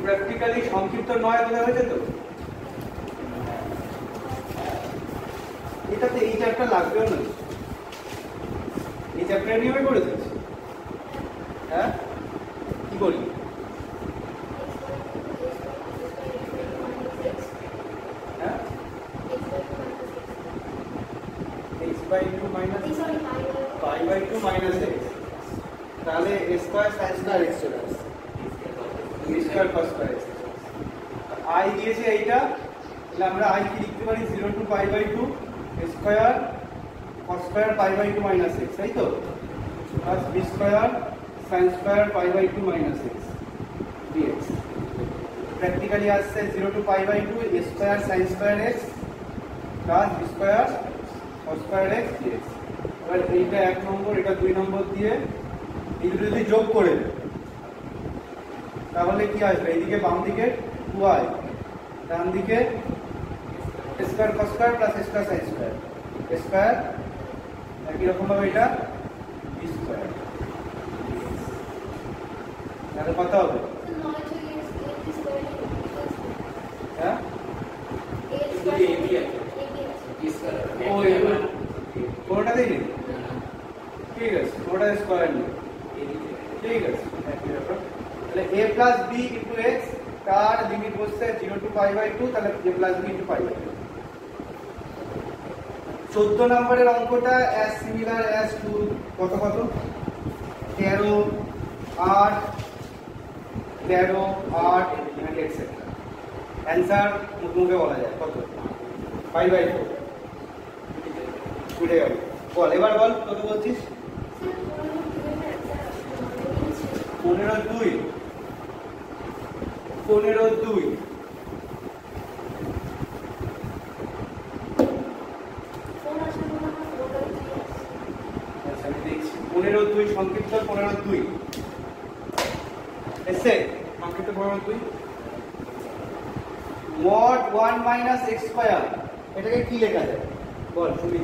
Practically সংক্ষিপ্ত নয় বোঝা হয়েছে তো? এটাতে এই চ্যাপ্টার লাগবেও না, এই চ্যাপ্টার নিয়ে আমি করেছি। হ্যাঁ কি করি? হ্যাঁ x/2 minus pi/2 minus x, তাহলে a square sin square x চলে আসছে, b square cos square x। i দিয়েছে এইটা, তাহলে আমরা i কি লিখতে পারি? 0 to pi/2 square cos square pi/2 minus x, তাই তো? Plus b square sin square pi/2 minus x dx। Practically আসছে 0 to pi/2 a square sin square x plus b square cos square x dx। এবার এইটা 1 নম্বর, এটা 2 নম্বর দিয়ে এই দুটো যদি যোগ করে তাহলে কি আসবে? এইদিকে বাম দিকে 2i, ডান দিকে square cos square plus square sin square square, একই রকম ভাবে এটা b স্কয়ার। তাহলে কত হবে? হ্যাঁ কোনটা দেখি? ঠিক আছে, কোনটা স্কয়ার নেই, ঠিক আছে। তাহলে a plus b into x, তার লিমিট বসছে 0 টু pi/2, তাহলে a plus b into pi/2। 14 নম্বরের অঙ্কটা as similar as to কত কত 13 8 13 8 and etc। অ্যানসার মুখে বলা যায় কত? pi/2 ছুটে গেল। বল এবার বল কত বলছিস? 15/2 15/2 আচ্ছা আমি দেখছি 15/2 সংক্ষিপ্ত 15/2 এসে সংক্ষিপ্ত 15/2 mod 1 minus x square, এটাকে কি লেখা যায় বল শুনি?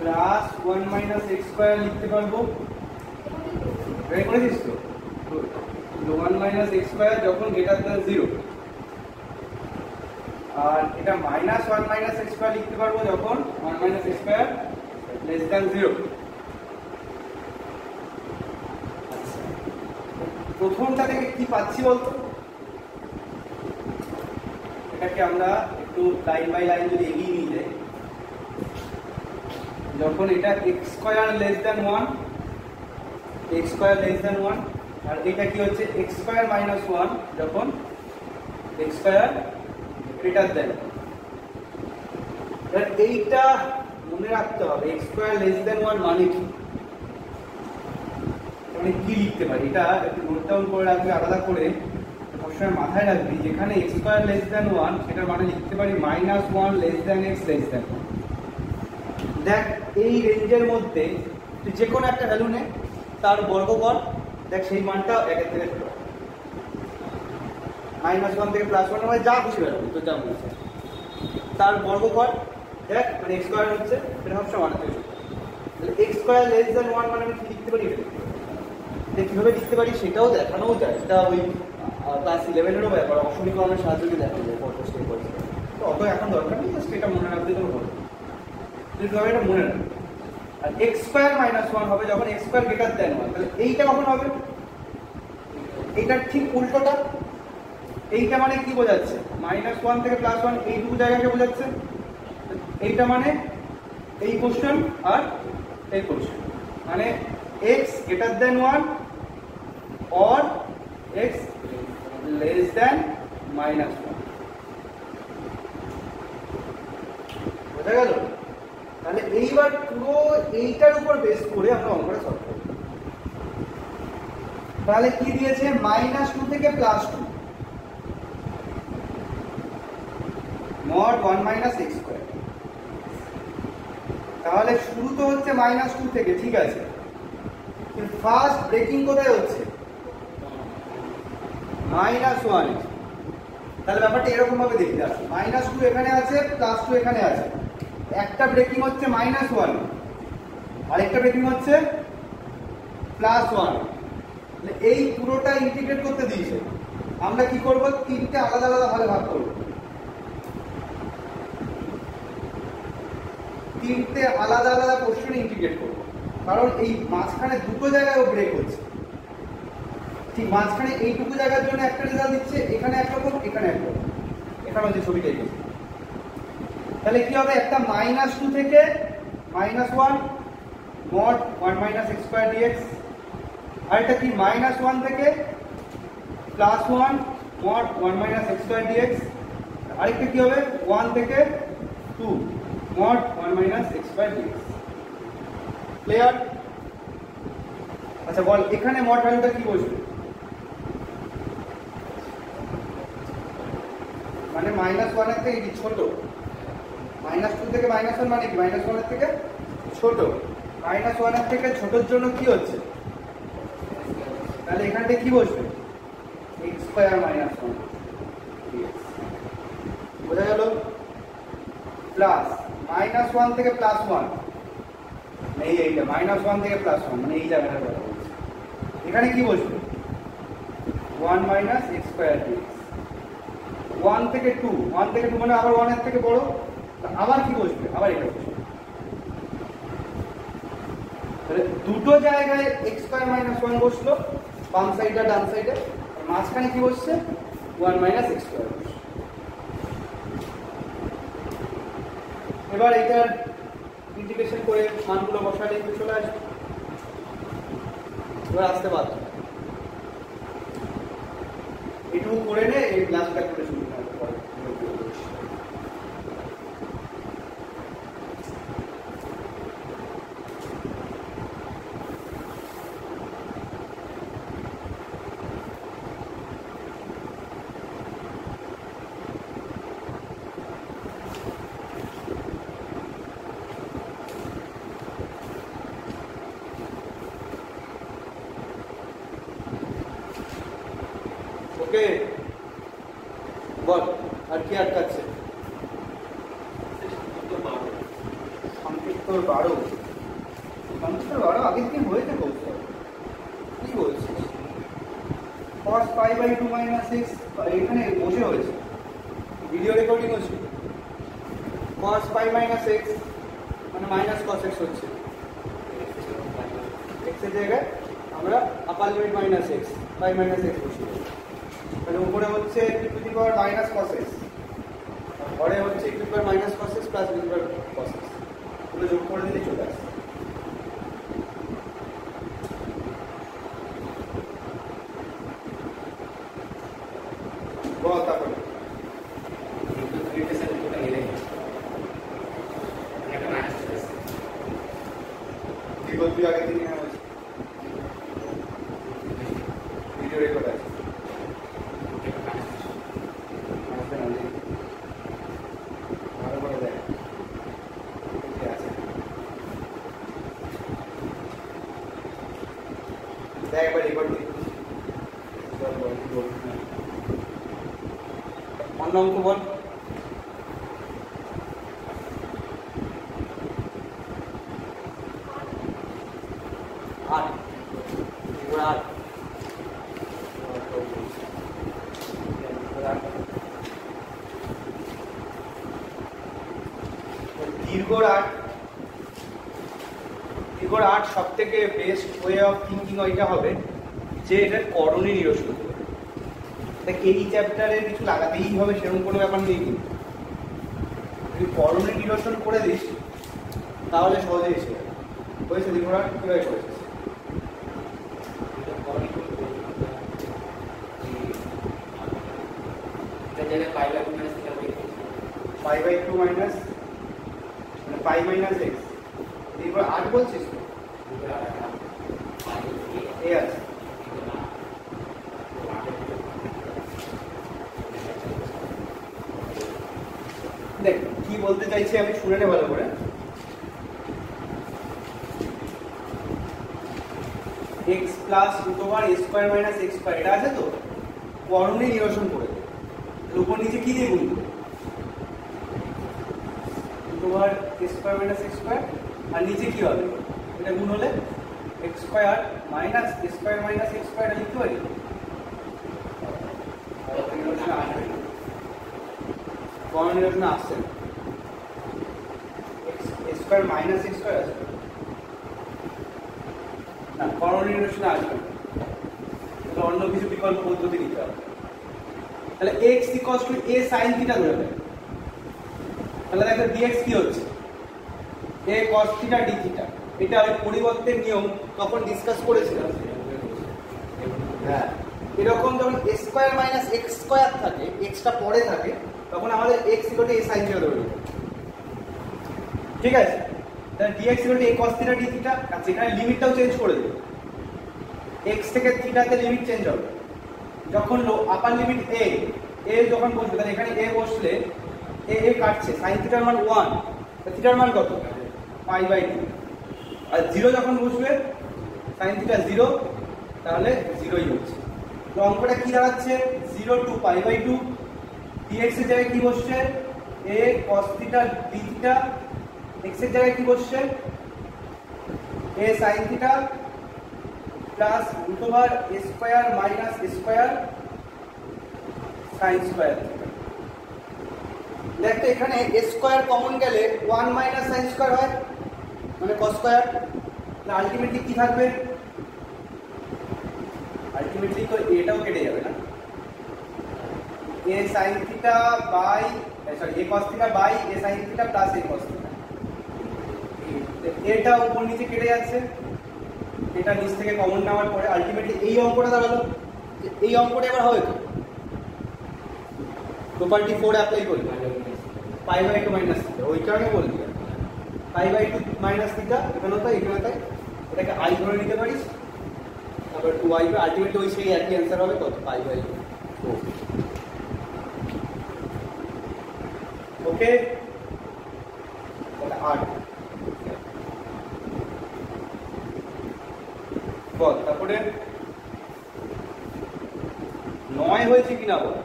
প্লাস 1 minus x square লিখতে পারবো, বের করে দিস তো? 1 minus x square যখন গ্রেটার দ্যান 0, আর এটা মাইনাস 1 minus x square লিখতে পারবো যখন 1 minus x square less than 0। প্রথমটা থেকে কি পাচ্ছি বলতো? এটাকে আমরা একটু লাইন বাই লাইন যদি এগিয়ে নিয়ে যাই, যখন এটা x square less than 1 x square less than 1, আর এটা কি হচ্ছে x স্কয়ার মাইনাস 1 যখন x স্কয়ার গ্রেটার দ্যান। এবার এইটা মনে রাখতে হবে, x স্কয়ার লেস দ্যান 1 মানে কি? মানে কি লিখতে পারি? এটা একটু নোট ডাউন করে রাখবি আলাদা করে, সবসময় মাথায় রাখবি। যেখানে x স্কয়ার লেস দ্যান 1 সেটার মানে লিখতে পারি -1 less than x less than 1। দেখ এই রেঞ্জের মধ্যে তুই যে কোনো একটা ভ্যালু নে, তার বর্গ কর, দেখ সেই মানটা একের থেকে ছোট। -1 থেকে +1 মানে যা খুশি ভ্যালু তো যা বলছে তার বর্গ কর, দেখ মানে x স্কয়ার হচ্ছে, এটা সবসময় মানে থেকে ছোট। তাহলে x স্কয়ার লেস দ্যান 1 মানে আমি কি লিখতে পারি? এটা কিভাবে লিখতে পারি সেটাও দেখানোও যায়, সেটা ওই ক্লাস 11-এরও ব্যাপার, অসমীকরণের সাহায্যে দেখানো যায় পরপর স্টেপ বাই স্টেপ। তো অত এখন দরকার নেই, জাস্ট এটা মনে রাখতে গেলে হলো। কিভাবে এটা মনে রাখবে? আর x স্কয়ার মাইনাস 1 হবে যখন x স্কয়ার গ্রেটার দ্যান 1, তাহলে এইটা কখন হবে? এইটা ঠিক উল্টোটা। এইটা মানে কি বোঝাচ্ছে? -1 থেকে +1 এইটুকু জায়গাকে বোঝাচ্ছে। এইটা মানে এই কোশ্চেন আর এই কোশ্চেন, মানে x greater than 1 or x less than -1। বোঝা গেল? তাহলে এইবার পুরো এইটার উপর বেস করে আমরা অঙ্কটা সলভ করব। তাহলে কি দিয়েছে? -2 থেকে +2 mod 1 minus x square। তাহলে শুরু তো হচ্ছে -2 থেকে, ঠিক আছে, ফার্স্ট ব্রেকিং কোথায় হচ্ছে? -1। তাহলে ব্যাপারটা এরকম ভাবে দেখতে আসে, -2 এখানে আছে, +2 এখানে আছে। একটা ব্রেকিং হচ্ছে -1, আরেকটা ব্রেকিং হচ্ছে +1। এই পুরোটা ইন্টিগ্রেট করতে দিয়েছে, আমরা কি করব, তিনটে আলাদা আলাদা ভাগে ভাগ করব, তিনটে আলাদা আলাদা পোর্শনে ইন্টিগ্রেট করব, কারণ এই মাঝখানে দুটো জায়গায় ও ব্রেক হচ্ছে। ঠিক মাঝখানে এইটুকু জায়গার জন্য একটা রেজাল্ট দিচ্ছে, এখানে একরকম, এখানে একরকম, এখানে হচ্ছে ছবিটাই দিচ্ছে। তাহলে কি হবে, একটা -2 থেকে -1 mod 1 - x স্কয়ার dx, আর এটা কি -1 থেকে +1 mod 1 - x স্কয়ার dx, আরেকটা কি হবে 1 থেকে 2 mod 1 - x square dx। Clear? আচ্ছা বল, এখানে মড ভ্যালুটা কি বসবে? মানে -1 এর থেকে কি ছোট, -2 থেকে -1 মানে কি -1 এর থেকে ছোট, -1 এর থেকে ছোটর জন্য কি হচ্ছে, তাহলে এখানটা কি বসবে, x স্কয়ার -1 বোঝা গেল? প্লাস -1 থেকে +1, এইটা -1 থেকে +1 মানে এই জায়গাটা কথা বলছি, এখানে কি বসবে 1 - x স্কয়ার dx। 1 থেকে 2, 1 থেকে 2 মানে আবার 1 এর থেকে বড়, আবার কি বসবে, আবার এটা বসবে। তাহলে দুটো জায়গায় x স্কয়ার -1 বসলো, বাম সাইডে ডান সাইডে, মাঝখানে কি বসছে 1 - x স্কয়ার। এবার এটার ইন্টিগ্রেশন করে মানগুলো বসালে চলে আসবে, এবার আসতে বাধ্য। এটুকু করে নে, এই ক্লাস ক্যালকুলেশন ওকে বল, আর কি আটকাচ্ছে? সংক্ষিপ্ত 12 আগের দিন হয়েছে বলছো, কি বলছিস? cos π/2 - x এখানে বসে হয়েছে, ভিডিও রেকর্ডিং হচ্ছে। cos π - x মানে মাইনাস cos x হচ্ছে, x এর জায়গায় আমরা আপার লিমিট -x, π - x বসিয়ে, তাহলে উপরে হচ্ছে e to the power -cos x, আর ঘরে হচ্ছে e to the power -cos x plus e to the power cos x, এগুলো যোগ করে দিলে চলে আসে। বল তারপরে তুই আগের দিন ভিডিও রেকর্ড আছে, ভালো করে দেখ আছে, দেখ একবার রেকর্ড দিই। অন্য অঙ্ক বল। দীর্ঘ 8 সব থেকে বেস্ট ওয়ে অফ থিঙ্কিং ওইটা হবে যে এটার করণী নিরসন করবে। এই চ্যাপ্টারে কিছু লাগাতেই হবে সেরকম কোনো ব্যাপার নেই, কিন্তু যদি করণী নিরসন করে দিস তাহলে সহজে এসে যাবে। হয়েছে দীর্ঘ 8 কিভাবে করেছিস? π/2 মাইনাস মানে π - x, এরপর 8 বলছিস তো এই আছে। দেখ কি বলতে চাইছি আমি, শুনে নে ভালো করে। x প্লাস √a² - x², এটা আছে তো, করণী নিরসন করে দেবে, উপর নিচে কি দিয়ে গুণ দেবে, √a² - x², আর নিচে কি হবে, এটা গুণ হলে এক্স স্কোয়ার মাইনাস এ স্কোয়ার মাইনাস এক্স স্কোয়ার লিখতে পারি কোন নিরসন আসছে এ স্কোয়ার মাইনাস এক্স স্কোয়ার আসবে না, কোন নিরসন আসবে অন্য কিছু বিকল্প পদ্ধতি নিতে হবে। তাহলে x equals to a sin theta ধরে নেব। তাহলে দেখো dx কি হচ্ছে a cos theta d theta. এটা ওই পরিবর্তের নিয়ম তখন ডিসকাস করেছিলাম। হ্যাঁ, এরকম যখন a square minus x square থাকে, x টা পরে থাকে, তখন আমাদের x equal to a sin theta ধরে নেব। ঠিক আছে, তাহলে dx equal to a cos theta d theta. আচ্ছা, এখানে লিমিটটাও চেঞ্জ করে দেব। x থেকে থিটাতে লিমিট চেঞ্জ হবে। যখন আপার লিমিট a যখন বসবে, তাহলে এখানে a বসলে a কাটছে, sin থিটার মান 1, থিটার মান কত π/2। আর 0 যখন বসবে sin থিটা 0, তাহলে 0ই হচ্ছে। তো অঙ্কটা কি দাঁড়াচ্ছে 0 টু π/2। dx এর জায়গায় কি বসছে a cos theta d theta, x এর জায়গায় কি বসছে a sin theta plus √a square minus a square sin square. দেখো এখানে a স্কয়ার কমন গেলে 1 মাইনাস sin স্কয়ার হয়, মানে cos স্কয়ার। তাহলে আলটিমেটলি কি থাকবে, আলটিমেটলি তো এটাও কেটে যাবে না, a sin theta by sorry a cos theta by a sin theta plus a cos theta. এটা উপর নিচে কেটে যাচ্ছে, এটা নিচ থেকে কমন নেওয়ার পরে আলটিমেটলি এই অঙ্কটা দাঁড়ালো। এই অঙ্কটা এবার হবে তো প্রপার্টি 4 অ্যাপ্লাই করি π/2 মাইনাস থিটা, ওই কারণে বলে দিলাম π/2 মাইনাস থিটা। এখানে তাই এখানে তাই, এটাকে i ধরে নিতে পারিস, তারপর 2i, আলটিমেটলি ওই সেই একই অ্যান্সার হবে কত π/4। ওকে, তাহলে 8 বল। তারপরে 9 হয়েছে কিনা বল,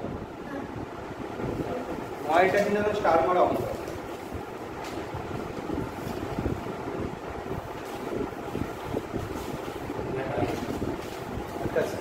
9টা কিনা তো স্টার মারা অঙ্ক। ঠিক আছে,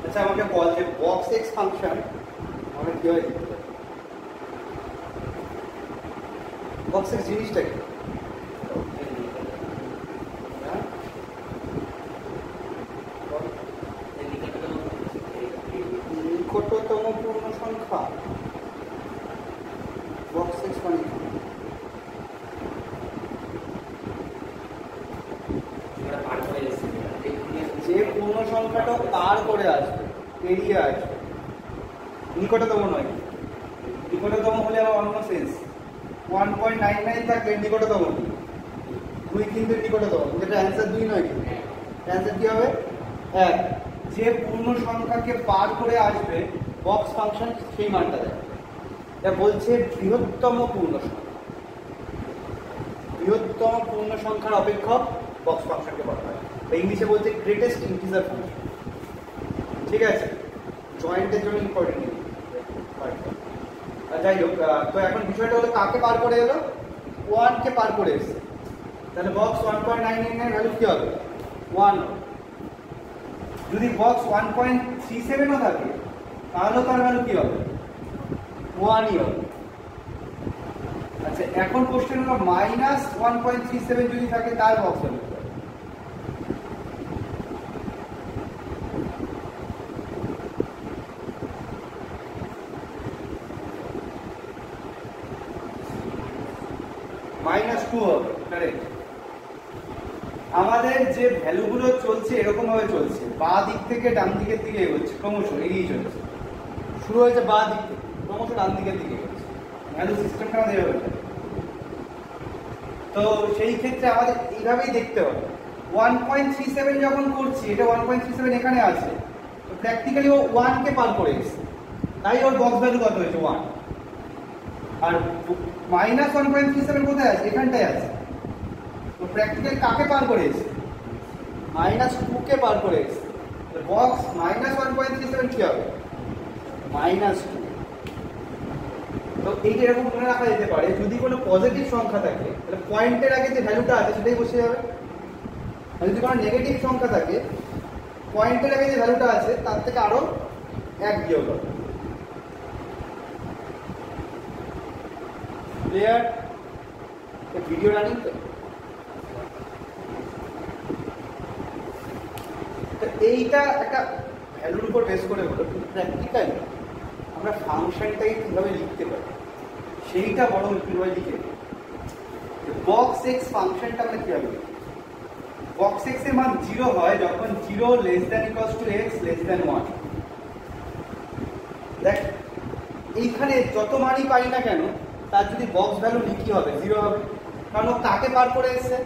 আচ্ছা আমাকে বল যে বক্স এক্স ফাংশন আমরা কিভাবে লিখতে পারি? বক্স এক্স জিনিসটা কি? নিকটতম পূর্ণ সংখ্যা বক্স এক্স মানে যে পূর্ণ সংখ্যাটা পার করে আসবে, পেরিয়ে আসবে, নিকটতম নয়। নিকটতম হলে আবার অন্য সেন্স 1.99 থাকলে নিকটতম 2 কিন্তু নিকটতম, যেটা অ্যান্সার 2 নয়, কিন্তু অ্যান্সার কি হবে 1। যে পূর্ণ সংখ্যাকে পার করে আসবে বক্স ফাংশন সেই মানটা দেয়। এটা বলছে বৃহত্তম পূর্ণ সংখ্যা, বৃহত্তম পূর্ণ সংখ্যার অপেক্ষক বক্স ফাংশনকে বলা হয়, বা ইংলিশে বলছে গ্রেটেস্ট ইন্টিজার ফাংশন। ঠিক আছে, জয়েন্টের জন্য ইম্পর্টেন্ট। যাই হোক, তো এখন বিষয়টা হলো কাকে পার করে এলো, 1 কে পার করে এসেছে। তাহলে বক্স 1.99 এর ভ্যালু কি হবে 1। যদি বক্স 1.37 ও থাকে তাহলে তার ভ্যালু কি হবে 1ই হবে। আচ্ছা, এখন কোশ্চেন হলো -1.37 যদি থাকে তার বক্স ভ্যালু -2 হবে। কারেক্ট। আমাদের যে ভ্যালুগুলো চলছে এরকম ভাবে চলছে, বাঁ দিক থেকে ডান দিকের দিকে এগোচ্ছে, ক্রমশ এগিয়ে চলছে। শুরু হয়েছে বাঁ দিক থেকে, ক্রমশ ডান দিকের দিকে এগোচ্ছে। ভ্যালু সিস্টেমটা আমাদের এভাবে। তো সেই ক্ষেত্রে আমাদের এইভাবেই দেখতে হবে। 1.37 যখন করছি, এটা 1.37 এখানে আছে, তো প্র্যাকটিক্যালি ও 1 কে পার করে এসেছে, তাই ওর বক্স ভ্যালু কত হয়েছে 1। আর -1.37 কোথায় আছে? এখানটায় আছে, তো প্র্যাকটিক্যালি কাকে পার করে এসেছে? -2 কে পার করে এসেছে। তো বক্স -1.37 কি হবে? -2। তো এইটা এরকম মনে রাখা যেতে পারে, যদি কোনো পজিটিভ সংখ্যা থাকে তাহলে পয়েন্টের আগে যে ভ্যালুটা আছে সেটাই বসে যাবে, আর যদি কোনো নেগেটিভ সংখ্যা থাকে পয়েন্টের আগে যে ভ্যালুটা আছে তার থেকে আরো 1 বিয়োগ হবে। ক্লিয়ার? ভিডিও রানিং তো এইটা একটা ভ্যালুর উপর বেস করে হলো, কিন্তু প্র্যাকটিক্যালি আমরা ফাংশনটাকে কীভাবে লিখতে পারি সেইটা বড় কীভাবে লিখে বক্স এক্স ফাংশনটা আমরা কীভাবে লিখি। বক্স এক্স এর মান 0 হয় যখন 0 less than equals to x less than 1। দেখ এইখানে যত মানই পাই না কেন তার যদি বক্স ভ্যালু লিখি হবে 0 হবে, কারণ ও কাকে পার করে এসছে?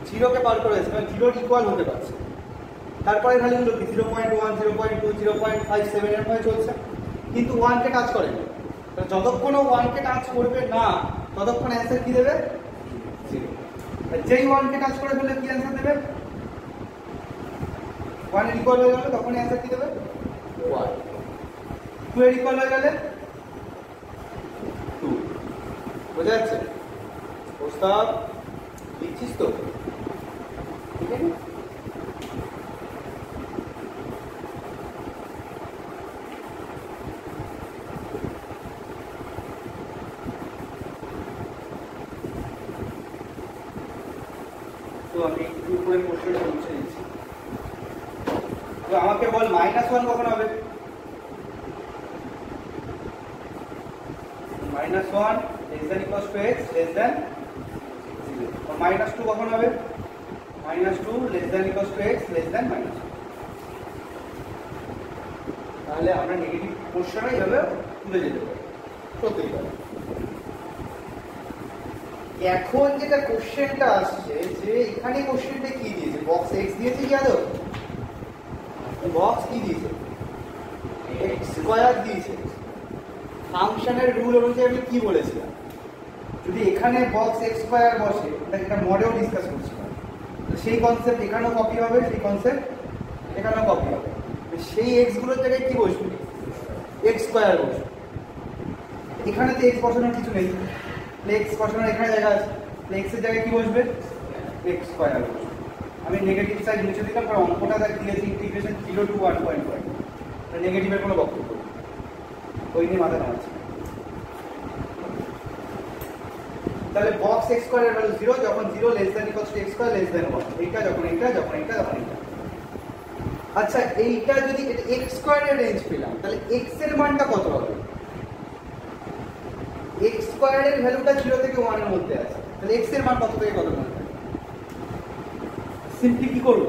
0 কে পার করে এসছে, মানে 0 ইকুয়াল হতে পারছে। তারপরে ভ্যালুগুলো কি 0.1, 0.2, 0.57 এর মধ্যে চলছে, কিন্তু 1 কে টাচ করে না। যতক্ষণ ও 1 কে টাচ করবে না ততক্ষণ অ্যান্সার কি দেবে? 0। যেই 1 কে টাচ করে ফেললে কি অ্যান্সার দেবে? 1 এর ইকুয়াল হয়ে গেল, তখন অ্যান্সার কি দেবে? 1। 2 এর ইকুয়াল হয়ে গেলে 2। বোঝা যাচ্ছে? প্রস্তাব লিখছিস তো? ঠিক আছে। তো আমি একটু উপরে কোশ্চেনটা মুছে দিচ্ছি। তো আমাকে বল -1 কখন হবে? -1 less than equals to x less than 0। और -2 কখন হবে? -2 less than equals to x less than -2। তাহলে আমরা নেগেটিভ কোশ্চেন এইভাবে তুলে যেতে পারি, সত্যি পারি। এখন যেটা কোশ্চেনটা আসছে যে এখানে কোশ্চেনটা কি দিয়েছে? বক্স এক্স দিয়েছে কি আদৌ? বক্স কি দিয়েছে? এক্স স্কয়ার দিয়েছে। ফাংশনের রুল অনুযায়ী আমি কি বলেছিলাম, যদি এখানে বক্স এক্স স্কয়ার বসে, একটা মডেল ডিসকাস করছিলাম, সেই কনসেপ্ট এখানেও কপি হবে, সেই কনসেপ্ট এখানেও কপি হবে। সেই এক্স গুলোর জায়গায় কি বসবে? এক্স স্কয়ার বসবে। এখানে তো এক্স বসানোর কিছু নেই, এক্স বসানোর এখানে জায়গা আছে, এক্স এর জায়গায় কি বসবে? এক্স স্কয়ার বসবে। আমি নেগেটিভ সাইড মুছে দিলাম, কারণ অঙ্কটা দেখ দিয়েছি ইন্টিগ্রেশন 0 to 1.5, নেগেটিভের কোনো বক্তব্য নেই, ওই নিয়ে মাথা নামাচ্ছি। তাহলে বক্স এক্স স্কয়ারের ভ্যালু 0 যখন 0 less than equals to x square less than 1। এইটা যখন এইটা, যখন এইটা, তখন এইটা। আচ্ছা, এইটা যদি এক্স স্কয়ারের রেঞ্জ পেলাম, তাহলে এক্স এর মানটা কত হবে? এক্স স্কয়ারের ভ্যালুটা 0 থেকে 1 এর মধ্যে আছে, তাহলে এক্স এর মান কত থেকে কত মধ্যে? সিম্পলি কি করব?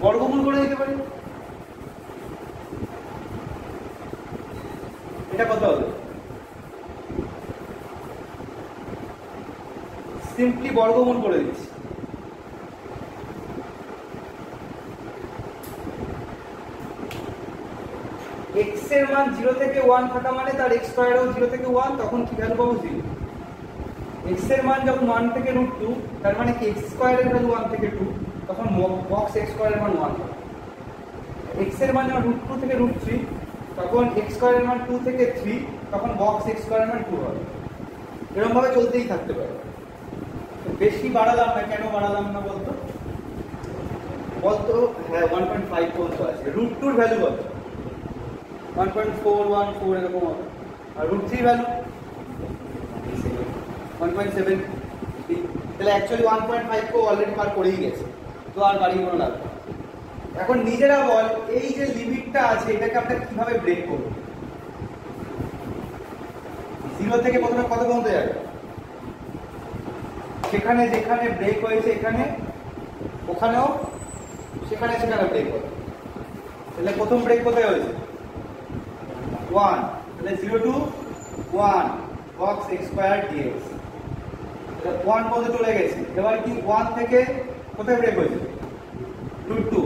বর্গমূল করে দিতে পারি। এটা কত হবে? সিম্পলি বর্গমূল করে দিচ্ছি। এক্স এর মান 0 থেকে 1 থাকা মানে তার এক্স স্কয়ারও 0 থেকে 1, তখন কি ভ্যালু পাবো? 0। এক্স এর মান যখন 1 থেকে √2, তার মানে কি এক্স স্কয়ারের ভ্যালু 1 থেকে 2, তখন বক্স এক্স স্কয়ারের মান 1 হবে। এক্স এর মান যখন √2 থেকে √3, তখন এক্স স্কয়ারের মান 2 থেকে 3, তখন বক্স এক্স স্কয়ারের মান 2 হবে। এরকম ভাবে চলতেই থাকতে পারে। বেশি বাড়ালাম না, কেন বাড়ালাম না বলতো? হ্যাঁ 1.5 পর্যন্ত আছে। √2 এর ভ্যালু কত? 1.414 এরকম হবে। আর √3 ভ্যালু 1.7। তাহলে অ্যাকচুয়ালি 1.5 কো অলরেডি পার করেই গেছে, তো আর বাড়ি কোনো লাগবে না। এখন নিজেরা বল, এই যে লিমিটটা আছে এটাকে আমরা কিভাবে ব্রেক করব? 0 থেকে প্রথমে কত পর্যন্ত যাবে? সেখানে যেখানে ব্রেক হয়েছে এখানে, ওখানেও সেখানে সেখানে ব্রেক হবে। তাহলে প্রথম ব্রেক কোথায় হয়েছে? 1। তাহলে 0 to 1, cos x square dx। এটা 1 পর্যন্ত চলে গেছে। এবার কি 1 থেকে কোথায় ব্রেক হয়েছে? √2।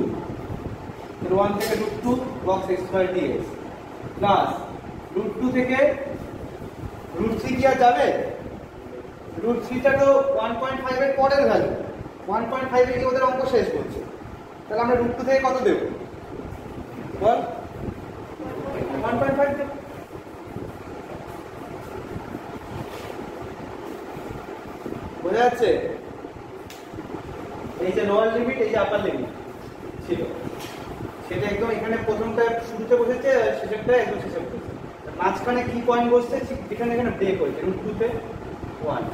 তাহলে 1 থেকে √2 cos x square dx plus √2 থেকে √3 কি আর যাবে? √3 টা তো 1.5 এর পরের ভ্যালু। 1.5 এ কি ওদের অঙ্ক শেষ করছে। তাহলে আমরা √2 থেকে কত দেব? বল 1.5 দেব। বোঝা যাচ্ছে? এই যে লোয়ার লিমিট, এই যে আপার লিমিট ছিল, সেটা একদম এখানে প্রথমটা শুরুতে বসেছে, শেষেরটা একদম শেষে বসেছে। মাঝখানে কি পয়েন্ট বসছে? এখানে এখানে ব্রেক হয়েছে √2 তে 1।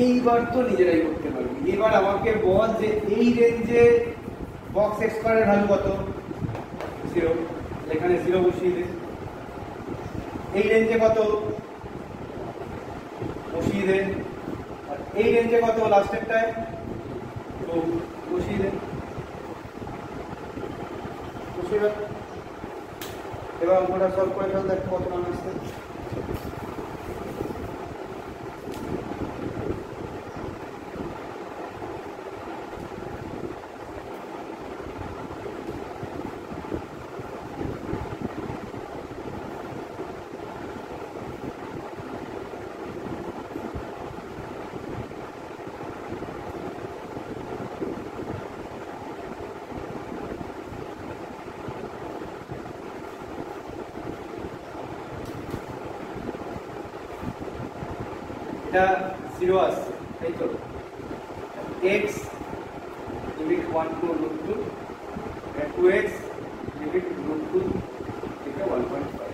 এইবার তো নিজেরাই করতে পারবি। এবার আমাকে বল যে এই রেঞ্জে বক্স এক্স স্কয়ারের ভ্যালু কত? 0। এখানে 0 বসিয়ে দে। এই রেঞ্জে কত? বসিয়ে দে। আর এই রেঞ্জে কত লাস্টেরটায়? 2 বসিয়ে দে। বসিয়ে দে। এবার অঙ্কটা সলভ করে ফেল, দেখো কত মান আসছে। এটা 0 আসছে, তাই তো? x limit 1 two √2, 2x limit √2 থেকে 1.5।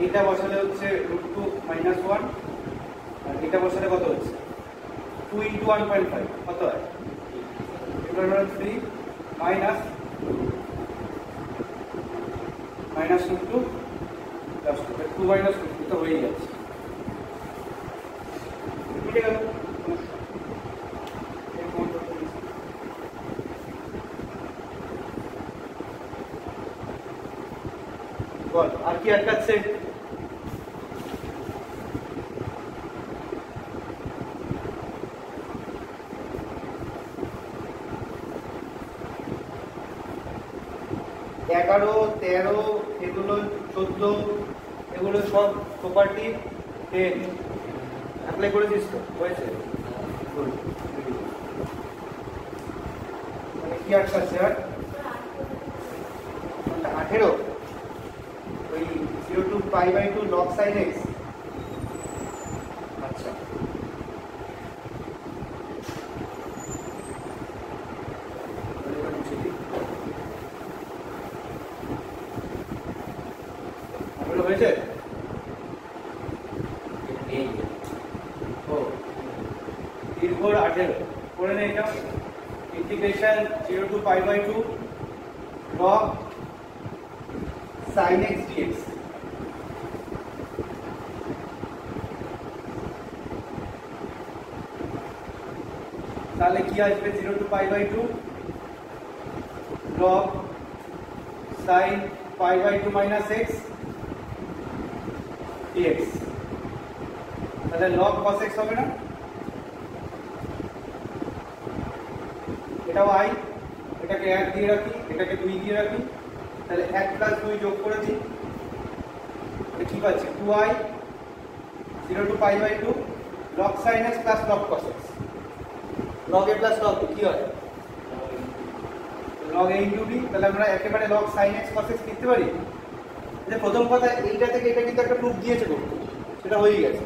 এটা বসালে হচ্ছে √2 - 1, আর এটা বসালে কত হচ্ছে? 2 × 1.5 কত হয়? এটা হলো 3 মাইনাস √2 প্লাস 2 মাইনাস 2 তো হয়ে যাচ্ছে। মিটে গেল। বল আর কি আটকাচ্ছে? এগারো, 13 এগুলো 14 এগুলো সব প্রপার্টি 10 অ্যাপ্লাই করেছিস তো? হয়েছে? মানে কি আটকাচ্ছে? আর 18 ওই 0 to π/2 log sin x। আচ্ছা, হয়েছে? ও দীর্ঘ 18 করে নেই এটা। Integration 0 to π/2 log sin x dx। তাহলে কি আসবে? 0 to π/2 log sin π/2 minus x dx। তাহলে log cos x হবে না? এটাও i, এটাকে 1 দিয়ে রাখি, এটাকে 2 দিয়ে রাখি। তাহলে 1 + 2 যোগ করে দিই, তাহলে কি পাচ্ছি? 2i 0 to π/2 log sin x plus log cos x। log a plus log b কি হয়? log a into b। তাহলে আমরা একেবারে log sin x cos x লিখতে পারি। যে প্রথম কথা, এইটা থেকে এটা কিন্তু একটা প্রুফ দিয়েছে করতে, সেটা হয়ে গেছে,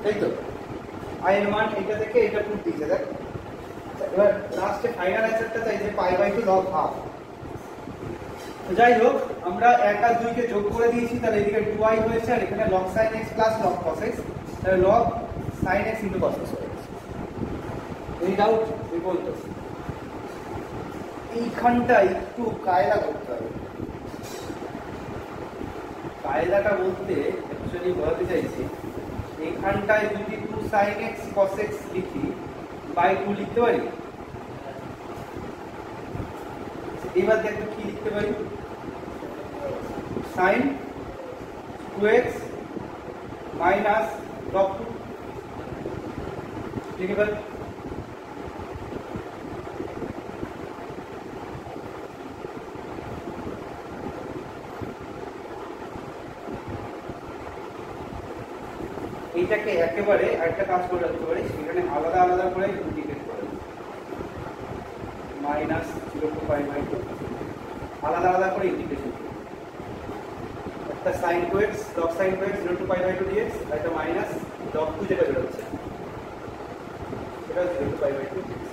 তাই তো? i এর মান এইটা থেকে এটা প্রুফ দিয়েছে, দেখ। এবার লাস্টে ফাইনাল অ্যান্সারটা চাই যে π/2 log ½ যাই হোক আমরা 1 আর 2 কে যোগ করে দিয়েছি, তাহলে এদিকে 2i হয়েছে আর এখানে log sin x plus log cos x, তাহলে log sin x into cos x হয়ে গেছে। এই ডাউট এই বলতো এইখানটা একটু কায়দা করতে হবে। কায়দাটা বলতে অ্যাকচুয়ালি বলতে চাইছি এইখানটায় যদি 2 sin x cos x লিখি বাই 2 লিখতে পারি। এবার দেখো কি লিখতে পারি, sin 2x minus log 2 লিখে এইটাকে একেবারে আরেকটা কাজ করে রাখতে পারি, সেখানে আলাদা আলাদা করে ইন্টিগ্রেট করে মাইনাস 0 to π/2 আলাদা আলাদা করে ইন্টিগ্রেশন, একটা sin 2x log sin 2x 0 to π/2 dx, আর একটা মাইনাস log 2 যেটা বেরোচ্ছে সেটা 0 to π/2 dx।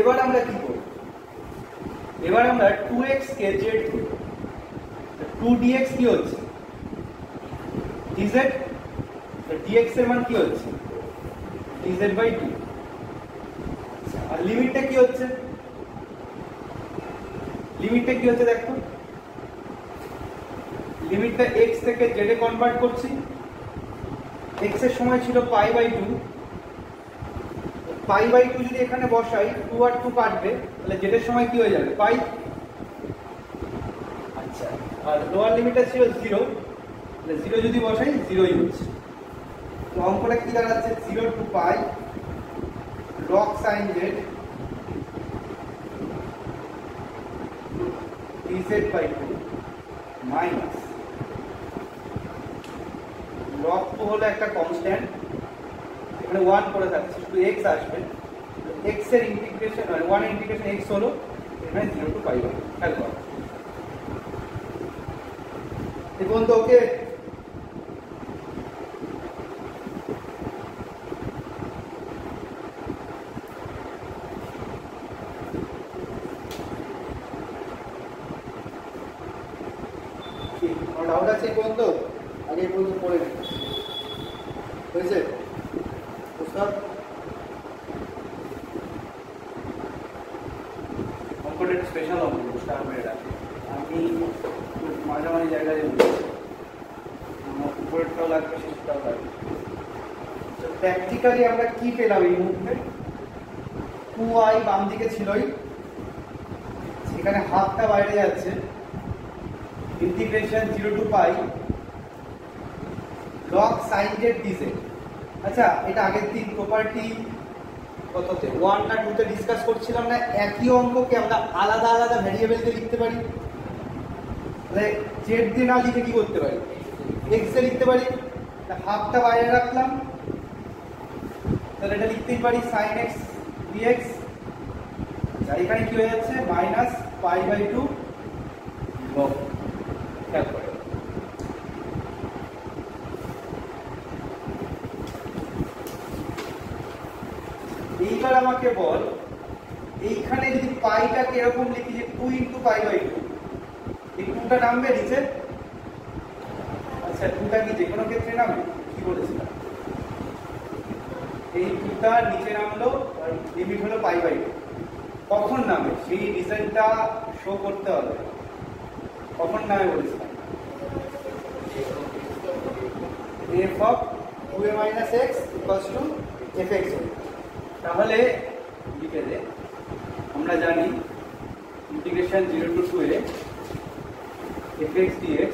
এবার আমরা কি করব, এবার আমরা 2x কে z ধরব, 2dx কি হচ্ছে dz, তো dx এর মান কি হচ্ছে dz/2, আর লিমিটটা কি হচ্ছে, লিমিটটা কি হচ্ছে দেখো, লিমিটটা x থেকে z এ কনভার্ট করছি, x এর সময় ছিল π/2, π/2 যদি এখানে বসাই 2 আর 2 কাটবে, তাহলে z এর সময় কি হয়ে যাবে পাই। আচ্ছা, আর লোয়ার লিমিটটা ছিল 0, তাহলে 0 যদি বসাই 0ই হচ্ছে, তো অঙ্কটা কি দাঁড়াচ্ছে 0 to π log sin z dz/2 minus log 2 হলো একটা কনস্ট্যান্ট, এখানে 1 করে থাকছে, শুধু x আসবে, x এর ইন্টিগ্রেশন 1 ইন্টিগ্রেশন x হলো এখানে 0 to π/2, খেয়াল করো দেখুন তো, ওকে ডাউট আছে কোন তো আগে পর্যন্ত পড়ে হয়েছে বুঝলাম। অঙ্কটা একটা স্পেশাল অঙ্ক, বুঝতে হবে এটা, আমি মাঝামাঝি জায়গায় আমার উপরেরটাও লাগবে শেষটাও লাগবে। তো প্র্যাকটিক্যালি আমরা কি পেলাম এই মুহূর্তে, 2i বাম দিকে ছিলই, সেখানে হাফটা বাইরে যাচ্ছে, integration 0 to π log sin z dz। আচ্ছা, এটা আগের দিন প্রপার্টি কততে 1 না 2 তে ডিসকাস করছিলাম না, একই অঙ্ককে আমরা আলাদা আলাদা ভ্যারিয়েবলকে লিখতে পারি, তাহলে z দিয়ে না লিখে কি করতে পারি x এ লিখতে পারি, হাফটা বাইরে রাখলাম, তাহলে এটা লিখতেই পারি sin x dx, আর এখানে কি হয়ে যাচ্ছে মাইনাস π/2 log। এইবার আমাকে বল, এইখানে যদি পাইটাকে এরকম লিখি যে 2 × π/2, এই 2টা নামবে নিচে, আচ্ছা 2টা কি যে কোনো ক্ষেত্রে নামবে, কি বলেছিলাম এই 2টা নিচে নামলো, আর লিমিট হলো π/2, কখন নামে সেই রিজনটা শো করতে হবে, কখন নামে বলেছিলাম f of 2a - x = fx। তাহলে লিখে দে, আমরা জানি integration 0 to 2a fx dx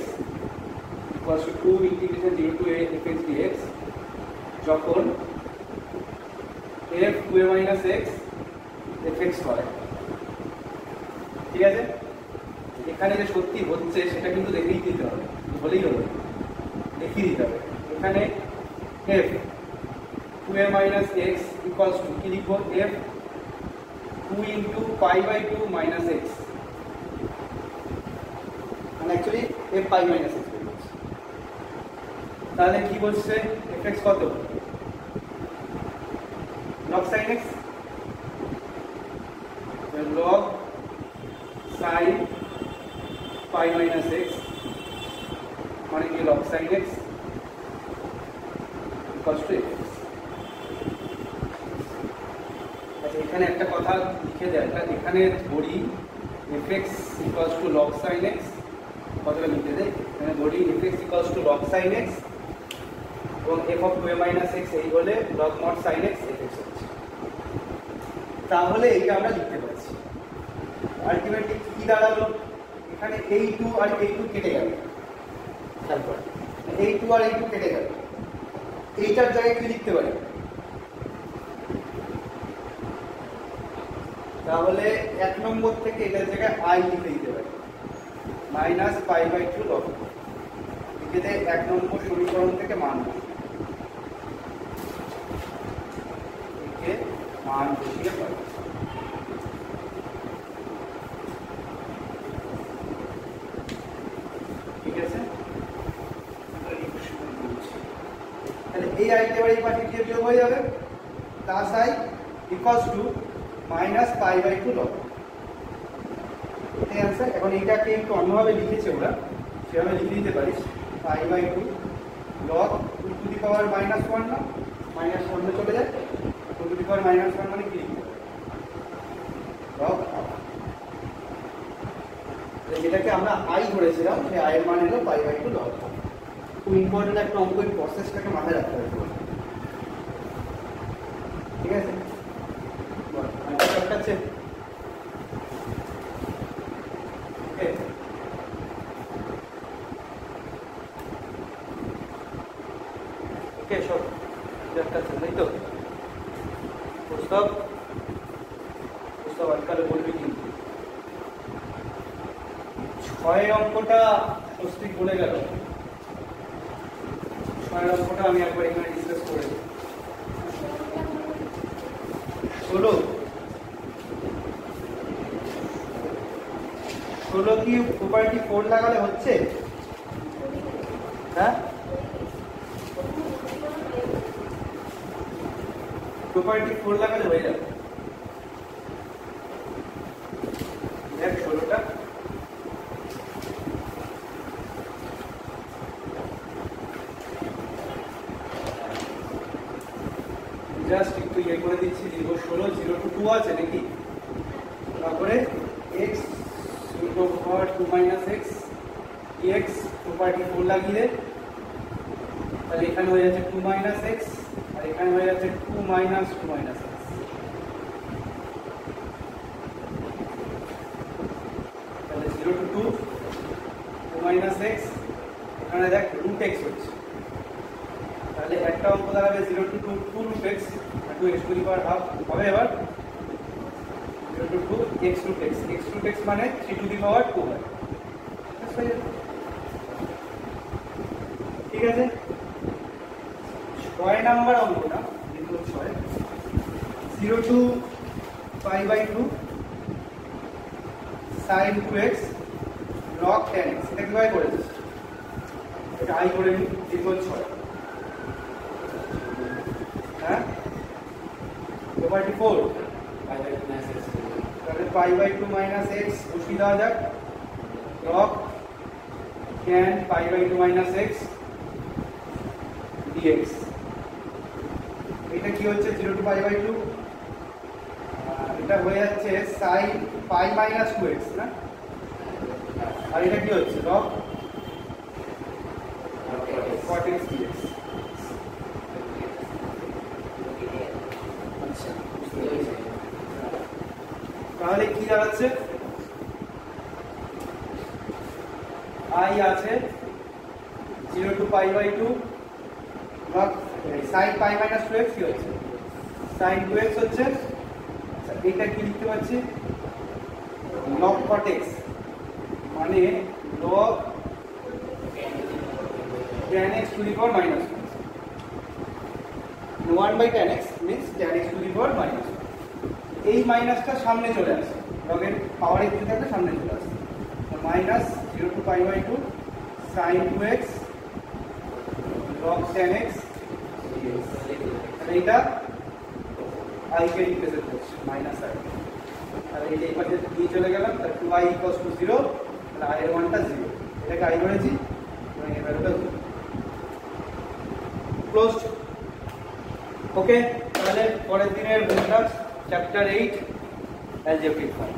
= 2 integration 0 to a fx dx, যখন f 2a - x fx হয়, ঠিক আছে। এখানে যে সত্যি হচ্ছে সেটা কিন্তু দেখিয়ে দিতে হবে, বলেই হলো দেখিয়ে দিতে হবে। এখানে f 2a - x = কি লিখবো, f 2 × π/2 - x, মানে অ্যাকচুয়ালি f π - x, তাহলে কি বলছে fx কত log sin x, log sin π - x মানে কি log sin x = fx। আচ্ছা, এখানে একটা কথা লিখে দেয়, এখানে ধরি fx = log sin x, কথাটা লিখে দেয়, এখানে ধরি fx = log sin x, এবং f of 2a minus x এই হলে log mod sin x fx হচ্ছে। তাহলে এইটা আমরা লিখতে পারছি। আলটিমেটলি কি দাঁড়ালো, এখানে এই 2 আর এই 2 কেটে গেল, তারপর এই 2 আর এই 2 কেটে গেল, এইটার জায়গায় কি লিখতে পারি, তাহলে 1 নম্বর থেকে এটার জায়গায় i লিখে দিতে পারি মাইনাস পাই বাই 2 লগ, লিখে 1 নম্বর সমীকরণ থেকে মান বসিয়ে পাই। ঠিক আছে, তাহলে এই আইটা এবার এই পাশে গিয়ে বিয়োগ হয়ে যাবে, plus i equals to minus pi by 2 log. এটাই आंसर। এখন এইটাকে একটু অন্যভাবে লিখেছে ওরা, সেভাবে লিখে দিতে পারিস pi by 2 log 2 to the power minus 1 না, মাইনাস 1 চলে যায়, 2 টু দি পাওয়ার মাইনাস 1 মানে কি লগ, যেটাকে আমরা i ধরেছিলাম সেই i এর মান হলো পাই বাই 2 লগ। খুব ইম্পর্টেন্ট একটা অঙ্ক, এই প্রসেসটাকে মাথায় রাখতে হবে। ঠিক আছে, আছে ওকে সব একটা তাই তো, প্রস্তাব আজকাল বলবি কিন্তু 6 অঙ্কটা স্বস্তিক বলে গেল, 6 অঙ্কটা আমি একবার এখানে ডিসকাস করে 16 কি প্রপার্টি 4 লাগালে হচ্ছে? হ্যাঁ, প্রপার্টি 4 লাগালে হয়ে যাবে। দেখ 16টা জাস্ট একটু ইয়ে করে দিচ্ছি, দিব 16 0 টু 2 আছে নাকি, তারপরে x পাওয়ার 2 মাইনাস x dx প্রপার্টি 4 লাগিয়ে, তাহলে এখানে হয়ে যাচ্ছে 2 মাইনাস x আর এখানে হয়ে যাচ্ছে 2 মাইনাস x, তাহলে 0 টু 2 2 মাইনাস x, এখানে দেখ রুট x হচ্ছে, তাহলে একটা অঙ্ক দাঁড়াবে 0 টু 2 2 রুট x আর 2 x to the power half হবে। এবার 0 টু 2 x রুট x মানে 3 টু দি পাওয়ার 2 হয়। ঠিক আছে, 6 নাম্বার অঙ্কটা দেখো, 6 0 to pi by 2 sin 2x log 10x, এটা কিভাবে করেছিস, এটা i করে নি, দেখো 6। হ্যাঁ, প্রপার্টি 4 তাহলে পাই বাই 2 মাইনাস x বসিয়ে দেওয়া যাক, log tan pi by 2 minus x dx। এটা কি হচ্ছে 0 টু পাই বাই 2, এটা হয়ে যাচ্ছে sin পাই মাইনাস 2x না, আর এটা কি হচ্ছে log cot x dx। তাহলে কি দাঁড়াচ্ছে, i আছে 0 to pi by 2 log sin pi minus 2x কি হচ্ছে sin 2x হচ্ছে, এটা কি লিখতে পাচ্ছি log cot x মানে log tan x to the power minus 1 by tan x means tan x to the power minus 1। এই মাইনাসটা সামনে চলে আসে, লগের পাওয়ার একটু থাকলে সামনে চলে আসে, minus 0 to pi by 2 sin 2x log tan x, এইটা i কে রিপ্রেজেন্ট করছে মাইনাস i, আর এই যে এই পাশে দিয়ে চলে গেলাম, তাহলে 2i = 0, তাহলে i এর মানটা 0, এটাকে i ধরেছি এবং এর ভ্যালুটা 0 ক্লোজড। ওকে, তাহলে পরের দিনের চ্যাপ্টার 8 অ্যালজেব্রিক ফর্ম।